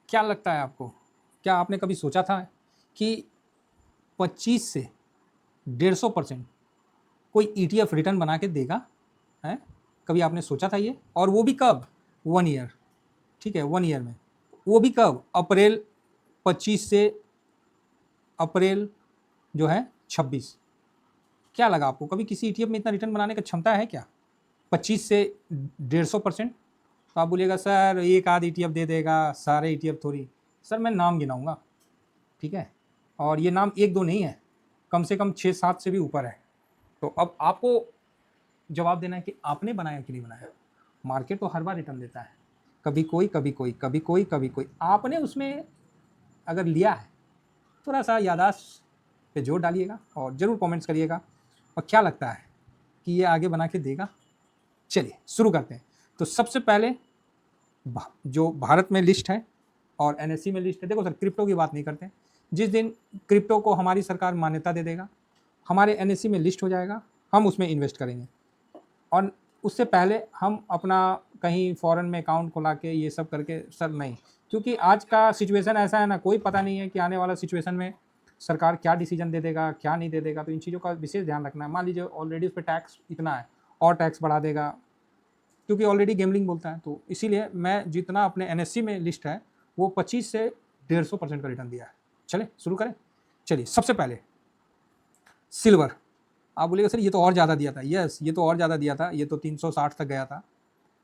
क्या लगता है आपको, क्या आपने कभी सोचा था कि 25 से 150% कोई ईटीएफ रिटर्न बना के देगा? है, कभी आपने सोचा था ये? और वो भी कब? 1 ईयर, ठीक है, 1 ईयर में, वो भी कब? अप्रैल 25 से अप्रैल जो है 26। क्या लगा आपको, कभी किसी ईटीएफ में इतना रिटर्न बनाने की क्षमता है क्या? 25 से 150%? तो आप बोलिएगा सर एक आध ईटीएफ दे देगा, सारे ईटीएफ थोड़ी। सर मैं नाम गिनाऊंगा, ठीक है, और ये नाम एक दो नहीं है, कम से कम 6-7 से भी ऊपर है। तो अब आपको जवाब देना है कि आपने बनाया कि नहीं बनाया। मार्केट तो हर बार रिटर्न देता है, कभी कोई कभी कोई, कभी कोई कभी कोई। आपने उसमें अगर लिया है, थोड़ा सा याददाश्त पे जोर डालिएगा और ज़रूर कमेंट्स करिएगा, और क्या लगता है कि ये आगे बना के देगा। चलिए शुरू करते हैं। तो सबसे पहले जो भारत में लिस्ट है और एनएससी में लिस्ट है, देखो सर क्रिप्टो की बात नहीं करते, जिस दिन क्रिप्टो को हमारी सरकार मान्यता दे देगा, हमारे एनएससी में लिस्ट हो जाएगा, हम उसमें इन्वेस्ट करेंगे। और उससे पहले हम अपना कहीं फॉरेन में अकाउंट खुला के ये सब करके सर नहीं, क्योंकि आज का सिचुएशन ऐसा है ना, कोई पता नहीं है कि आने वाला सिचुएशन में सरकार क्या डिसीजन दे देगा, क्या नहीं दे देगा। तो इन चीज़ों का विशेष ध्यान रखना है। मान लीजिए ऑलरेडी उस पर टैक्स इतना है और टैक्स बढ़ा देगा, क्योंकि ऑलरेडी गेमलिंग बोलता है। तो इसीलिए मैं जितना अपने एनएससी में लिस्ट है वो 25 से 150% का रिटर्न दिया है। चले शुरू करें। चलिए सबसे पहले सिल्वर। आप बोलिएगा सर ये तो और ज़्यादा दिया था। यस, ये तो और ज़्यादा दिया था, ये तो 360 तक गया था,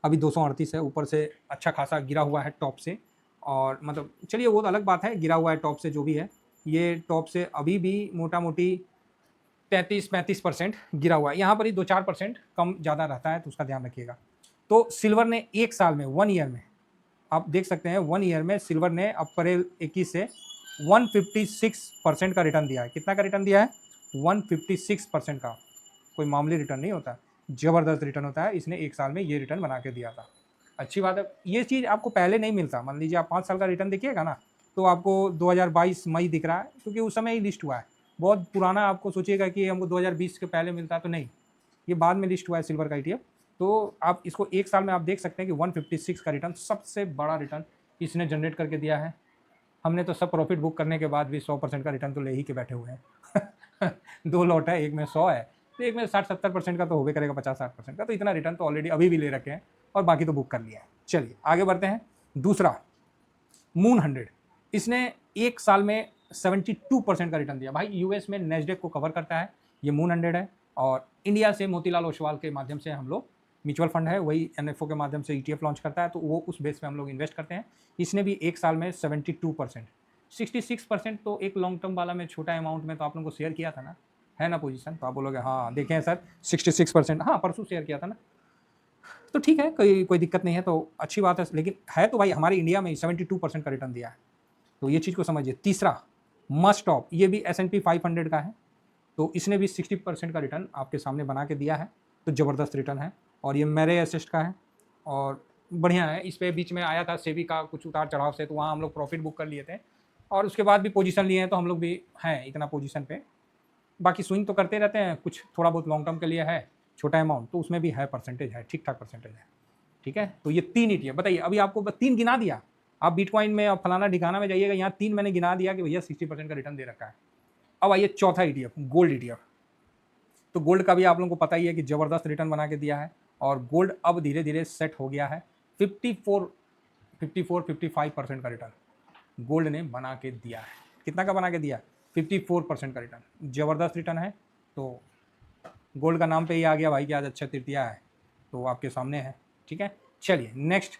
अभी 238 है, ऊपर से अच्छा खासा गिरा हुआ है टॉप से। और मतलब चलिए वो तो अलग बात है, गिरा हुआ है टॉप से जो भी है, ये टॉप से अभी भी मोटा मोटी 33-35% गिरा हुआ है। यहाँ पर ही 2-4% कम ज़्यादा रहता है, तो उसका ध्यान रखिएगा। तो सिल्वर ने एक साल में, 1 ईयर में, आप देख सकते हैं 1 ईयर में सिल्वर ने अप्रैल 21 से 156% का रिटर्न दिया है। कितना का रिटर्न दिया है? 156% का। कोई मामूली रिटर्न नहीं होता, ज़बरदस्त रिटर्न होता है। इसने एक साल में ये रिटर्न बना के दिया था। अच्छी बात है, ये चीज़ आपको पहले नहीं मिलता। मान लीजिए आप 5 साल का रिटर्न देखिएगा ना, तो आपको 2022 मई दिख रहा है, क्योंकि उस समय ही लिस्ट हुआ है। बहुत पुराना आपको सोचिएगा कि हमको 2020 के पहले मिलता है, तो नहीं, ये बाद में लिस्ट हुआ है सिल्वर का ईटीएफ। तो आप इसको एक साल में आप देख सकते हैं कि 156 का रिटर्न, सबसे बड़ा रिटर्न इसने जनरेट करके दिया है। हमने तो सब प्रॉफिट बुक करने के बाद भी 100% का रिटर्न तो ले ही के बैठे हुए हैं। 2 लॉट है, एक में 100 है, तो एक में 60-70% का तो होबे करेगा, 50-60% का। तो इतना रिटर्न तो ऑलरेडी अभी भी ले रखे हैं, और बाकी तो बुक कर लिया है। चलिए आगे बढ़ते हैं। दूसरा मून 100, इसने एक साल में 72% का रिटर्न दिया। भाई यूएस में नेस्डेक को कवर करता है ये मून 100 है, और इंडिया से मोतीलाल ओसवाल के माध्यम से हम लोग, म्यूचुअल फंड है वही, एनएफओ के माध्यम से ईटीएफ लॉन्च करता है, तो वो उस बेस पे हम लोग इन्वेस्ट करते हैं। इसने भी एक साल में 72%, 66% तो एक लॉन्ग टर्म वाला में छोटा अमाउंट में तो आप लोगों को शेयर किया था ना, है ना पोजीशन। तो आप बोलोगे हाँ देखें सर 66%, हाँ परसों शेयर किया था ना, तो ठीक है, कोई दिक्कत नहीं है, तो अच्छी बात है। लेकिन है तो भाई हमारे इंडिया में 72% का रिटर्न दिया है, तो ये चीज़ को समझिए। तीसरा मस्टॉप, ये भी S&P 500 का है, तो इसने भी 60% का रिटर्न आपके सामने बना के दिया है, तो ज़बरदस्त रिटर्न है। और ये मेरे असिस्ट का है, और बढ़िया है। इस पर बीच में आया था सेबी का कुछ उतार चढ़ाव से, तो वहाँ हम लोग प्रॉफिट बुक कर लिए थे, और उसके बाद भी पोजीशन लिए हैं, तो हम लोग भी हैं इतना पोजीशन पे। बाकी स्विंग तो करते रहते हैं, कुछ थोड़ा बहुत लॉन्ग टर्म के लिए है छोटा अमाउंट, तो उसमें भी है परसेंटेज है, ठीक ठाक परसेंटेज है। ठीक है, तो ये 3 ईटीएफ बताइए। अभी आपको 3 गिना दिया, आप बिटकॉइन में और फलाना ठिकाना में जाइएगा, यहाँ 3 मैंने गिना दिया कि भैया 60% का रिटर्न दे रखा है। अब आइए चौथा ईटीएफ, गोल्ड ईटीएफ। तो गोल्ड का भी आप लोगों को पता ही है कि ज़बरदस्त रिटर्न बना के दिया है, और गोल्ड अब धीरे धीरे सेट हो गया है। 54-55% का रिटर्न गोल्ड ने बना के दिया है। कितना का बना के दिया? 54% का रिटर्न, ज़बरदस्त रिटर्न है। तो गोल्ड का नाम पे ही आ गया भाई कि आज अच्छा तृतीया है, तो आपके सामने है। ठीक है, चलिए नेक्स्ट।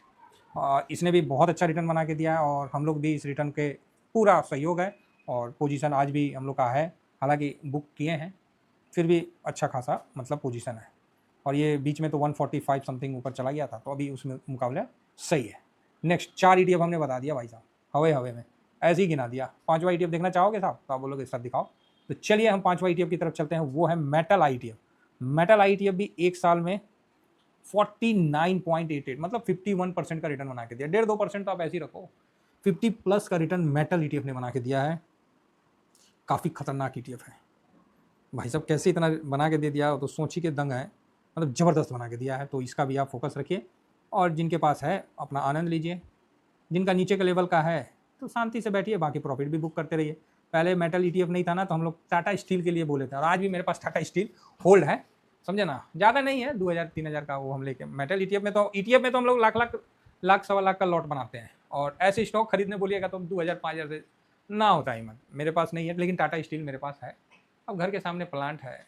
इसने भी बहुत अच्छा रिटर्न बना के दिया है, और हम लोग भी इस रिटर्न के पूरा सहयोग है, और पोजीशन आज भी हम लोग का है, हालांकि बुक किए हैं, फिर भी अच्छा खासा मतलब पोजीशन है। और ये बीच में तो 145 समथिंग ऊपर चला गया था, तो अभी उसमें मुकाबले सही है। नेक्स्ट 4 ईटीएफ हमने बता दिया भाई साहब, हवे में ऐसे ही गिना दिया। 5वां ईटीएफ देखना चाहोगे साहब? तो आप बोलोगे सर दिखाओ। तो चलिए हम 5वां ईटीएफ की तरफ चलते हैं, वो है मेटल आईटीएफ। मेटल आईटीएफ भी एक साल में 49.88 मतलब 51% का रिटर्न बना के दिया। 1.5-2% तो आप ऐसे ही रखो, 50+ का रिटर्न मेटल ईटीएफ ने बना के दिया है। काफ़ी खतरनाक ईटीएफ है भाई साहब, कैसे इतना बना के दे दिया, तो सोची के दंग है, मतलब ज़बरदस्त बना के दिया है। तो इसका भी आप फोकस रखिए, और जिनके पास है अपना आनंद लीजिए। जिनका नीचे के लेवल का है तो शांति से बैठिए, बाकी प्रॉफिट भी बुक करते रहिए। पहले मेटल ईटीएफ नहीं था ना, तो हम लोग टाटा स्टील के लिए बोले थे, और आज भी मेरे पास टाटा स्टील होल्ड है, समझे ना, ज़्यादा नहीं है, 2000-3000 का वो हम लेके। मेटल ईटीएफ में तो हम लोग लाख सवा लाख का लॉट बनाते हैं, और ऐसे स्टॉक खरीदने बोलिएगा तो 2000-5000 से ना होता ही मत। मेरे पास नहीं है, लेकिन टाटा स्टील मेरे पास है। अब घर के सामने प्लांट है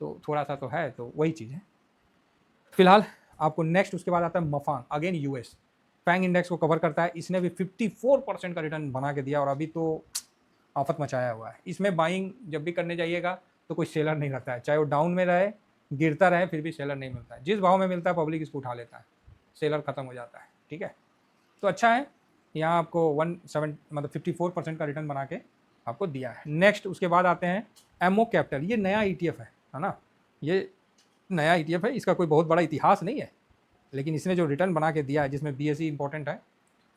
तो थोड़ा सा तो है, तो वही चीज़ है फिलहाल। आपको नेक्स्ट उसके बाद आता है मफांग, अगेन यूएस फैंग इंडेक्स को कवर करता है। इसने भी 54% का रिटर्न बना के दिया, और अभी तो आफत मचाया हुआ है। इसमें बाइंग जब भी करने जाइएगा तो कोई सेलर नहीं रहता है, चाहे वो डाउन में रहे, गिरता रहे, फिर भी सेलर नहीं मिलता है। जिस भाव में मिलता है पब्लिक इसको उठा लेता है, सेलर खत्म हो जाता है। ठीक है, तो अच्छा है, यहाँ आपको 54% का रिटर्न बना के आपको दिया है। नेक्स्ट उसके बाद आते हैं एमओ कैपिटल। ये नया ईटीएफ है ना, ये नया ईटीएफ है, इसका कोई बहुत बड़ा इतिहास नहीं है, लेकिन इसने जो रिटर्न बना के दिया है, जिसमें बीएसई इंपॉर्टेंट है,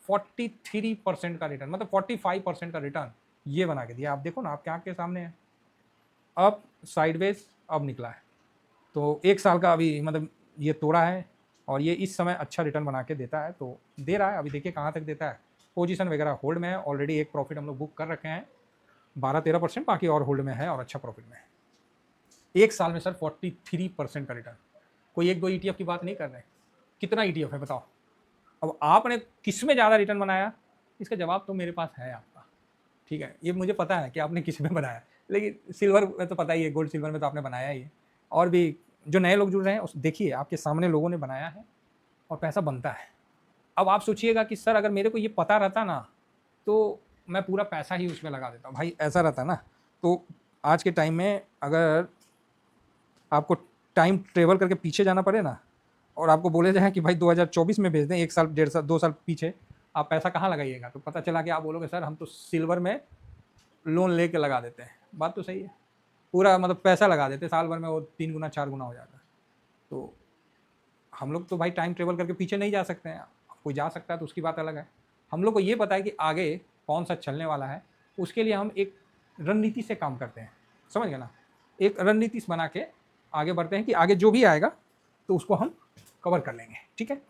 43% का रिटर्न, मतलब 45% का रिटर्न ये बना के दिया। आप देखो ना, आपके आँख के सामने है। अब साइडवेज अब निकला है, तो 1 साल का अभी मतलब ये तोड़ा है, और ये इस समय अच्छा रिटर्न बना के देता है, तो दे रहा है। अभी देखिए कहाँ तक देता है। पोजीशन वगैरह होल्ड में है, ऑलरेडी एक प्रॉफिट हम लोग बुक कर रखे हैं 12-13%, बाकी और होल्ड में है और अच्छा प्रॉफिट में है। 1 साल में सर 43% का रिटर्न। कोई 1-2 ईटीएफ की बात नहीं कर रहे, कितना ईटीएफ है बताओ। अब आपने किस में ज़्यादा रिटर्न बनाया, इसका जवाब तो मेरे पास है आपका। ठीक है, ये मुझे पता है कि आपने किस में बनाया, लेकिन सिल्वर में तो पता ही है, गोल्ड सिल्वर में तो आपने बनाया ही है। और भी जो नए लोग जुड़ रहे हैं, उस देखिए आपके सामने लोगों ने बनाया है और पैसा बनता है। अब आप सोचिएगा कि सर अगर मेरे को ये पता रहता ना, तो मैं पूरा पैसा ही उसमें लगा देता। भाई ऐसा रहता ना, तो आज के टाइम में अगर आपको टाइम ट्रेवल करके पीछे जाना पड़े ना, और आपको बोले जाए कि भाई 2024 में भेज दें, 1 साल 1.5 साल 2 साल पीछे, आप पैसा कहाँ लगाइएगा, तो पता चला कि आप बोलोगे सर हम तो सिल्वर में लोन लेके लगा देते हैं। बात तो सही है, पूरा मतलब पैसा लगा देते, साल भर में वो 3 गुना 4 गुना हो जाता है। तो हम लोग तो भाई टाइम ट्रेवल करके पीछे नहीं जा सकते हैं, कोई जा सकता है तो उसकी बात अलग है। हम लोग को ये पता है कि आगे कौन सा चलने वाला है, उसके लिए हम एक रणनीति से काम करते हैं, समझ गए ना, एक रणनीति बना के आगे बढ़ते हैं कि आगे जो भी आएगा तो उसको हम कवर कर लेंगे। ठीक है,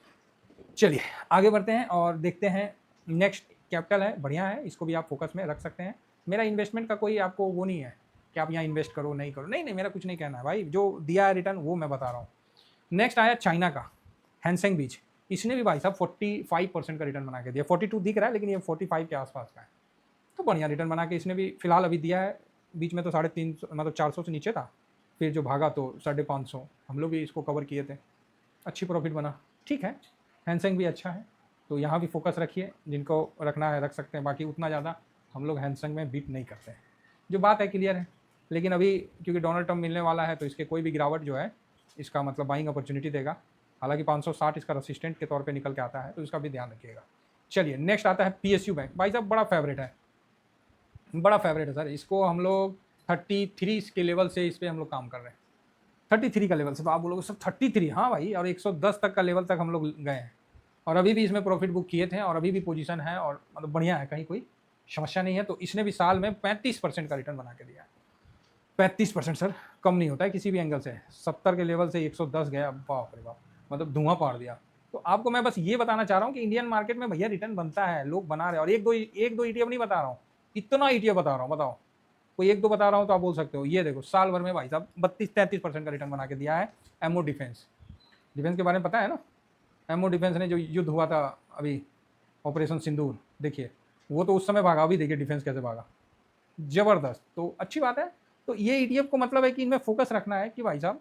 चलिए आगे बढ़ते हैं और देखते हैं। नेक्स्ट कैपिटल है, बढ़िया है, इसको भी आप फोकस में रख सकते हैं। मेरा इन्वेस्टमेंट का कोई आपको वो नहीं है कि आप यहाँ इन्वेस्ट करो नहीं करो, नहीं, मेरा कुछ नहीं कहना है भाई, जो दिया है रिटर्न वो मैं बता रहा हूँ। नेक्स्ट आया चाइना का हैंसेंग बीच। इसने भी भाई साहब 45% का रिटर्न बना के दिया। 42 दिख रहा है, लेकिन ये 45 के आसपास का है, तो बढ़िया रिटर्न बना के इसने भी फिलहाल अभी दिया है। बीच में तो 350 मतलब 400 से नीचे था, फिर जो भागा तो 550, हम लोग भी इसको कवर किए थे, अच्छी प्रॉफिट बना। ठीक है, हैंसेंग भी अच्छा है, तो यहाँ भी फोकस रखिए, जिनको रखना है रख सकते हैं, बाकी उतना ज़्यादा हम लोग हैंसेंग में बीट नहीं करते हैं, जो बात है क्लियर है। लेकिन अभी क्योंकि डोनाल्ड ट्रम्प मिलने वाला है, तो इसके कोई भी गिरावट जो है इसका मतलब बाइंग अपॉर्चुनिटी देगा। हालांकि 560 इसका रेसिस्टेंट के तौर पे निकल के आता है, तो इसका भी ध्यान रखिएगा। चलिए नेक्स्ट आता है पीएसयू बैंक। भाई साहब बड़ा फेवरेट है, बड़ा फेवरेट है सर। इसको हम लोग 33 के लेवल से इस पर हम लोग काम कर रहे हैं, 33 का लेवल से। तो आप बोलोगे सर 33, हाँ भाई, और 110 तक का लेवल तक हम लोग गए हैं, और अभी भी इसमें प्रॉफिट बुक किए थे, और अभी भी पोजीशन है, और मतलब बढ़िया है, कहीं कोई समस्या नहीं है। तो इसने भी साल में 35% का रिटर्न बना के दिया है। 35% सर कम नहीं होता है किसी भी एंगल से। 70 के लेवल से 110 गया, बाप रे बाप, मतलब धुआं पाड़ दिया। तो आपको मैं बस ये बताना चाह रहा हूँ कि इंडियन मार्केट में भैया रिटर्न बनता है, लोग बना रहे हैं। और एक दो ईटीएफ नहीं बता रहा हूँ, इतना ईटीएफ बता रहा हूँ। बताओ, कोई 1-2 बता रहा हूँ तो आप बोल सकते हो। ये देखो साल भर में भाई साहब 32-33% का रिटर्न बना के दिया है। एमओ डिफेंस के बारे में पता है ना, एमओ डिफेंस ने जो युद्ध हुआ था अभी, ऑपरेशन सिंदूर, देखिए वो तो उस समय भागा, अभी देखिए डिफेंस कैसे भागा, जबरदस्त। तो अच्छी बात है। तो ये ईटीएफ को मतलब है कि इनमें फोकस रखना है कि भाई साहब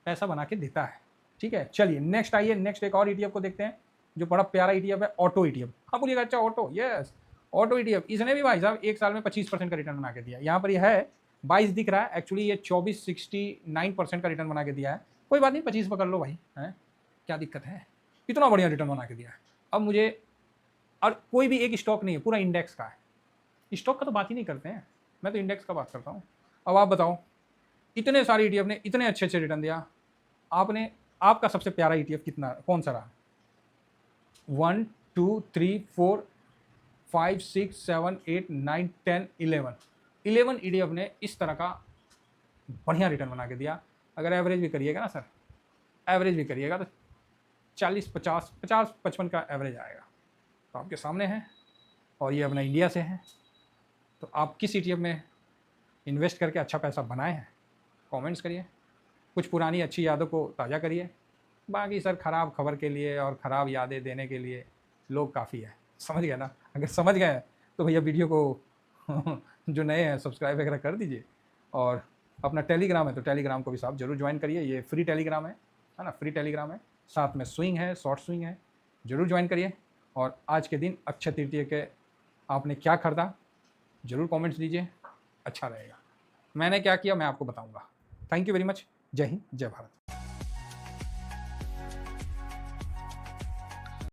पैसा बना के देता है। ठीक है, चलिए नेक्स्ट आइए, नेक्स्ट एक और ईटीएफ को देखते हैं जो बड़ा प्यारा ईटीएफ है, ऑटो ईटीएफ। हाँ बोलिएगा, अच्छा ऑटो, यस ऑटो ईटीएफ। इसने भी भाई साहब 1 साल में 25% का रिटर्न बना के दिया। यहाँ पर यह है 22 दिख रहा है, एक्चुअली ये 2469% का रिटर्न बना के दिया है। कोई बात नहीं, 25 पकड़ लो भाई, है क्या दिक्कत है, इतना बढ़िया रिटर्न बना के दिया है। अब मुझे, और कोई भी एक स्टॉक नहीं है, पूरा इंडेक्स का है। स्टॉक का तो बात ही नहीं करते हैं, मैं तो इंडेक्स का बात करता हूँ। अब आप बताओ, इतने सारे ईटीएफ ने इतने अच्छे अच्छे रिटर्न दिया, आपने, आपका सबसे प्यारा ईटीएफ कितना, कौन सा रहा? 1 2 3 4 5 6 7 8 9 10 11 ईटीएफ ने इस तरह का बढ़िया रिटर्न बना के दिया। अगर एवरेज भी करिएगा ना सर, एवरेज भी करिएगा तो 40 50 50 55 का एवरेज आएगा, तो आपके सामने है। और ये अपना इंडिया से है। तो आप किस ETF में इन्वेस्ट करके अच्छा पैसा बनाए हैं, कमेंट्स करिए, कुछ पुरानी अच्छी यादों को ताज़ा करिए। बाकी सर ख़राब खबर के लिए और ख़राब यादें देने के लिए लोग काफ़ी है, समझ गए ना। अगर समझ गए तो भैया वीडियो को जो नए हैं सब्सक्राइब वगैरह कर दीजिए। और अपना टेलीग्राम है तो टेलीग्राम को भी साहब जरूर ज्वाइन करिए, ये फ्री टेलीग्राम है ना, फ्री टेलीग्राम है, साथ में स्विंग है, शॉर्ट स्विंग है, ज़रूर ज्वाइन करिए। और आज के दिन अक्षय तृतीया के आपने क्या खरीदा ज़रूर कमेंट्स दीजिए, अच्छा रहेगा। मैंने क्या किया मैं आपको बताऊंगा। Thank you very much. जय हिंद, जय भारत।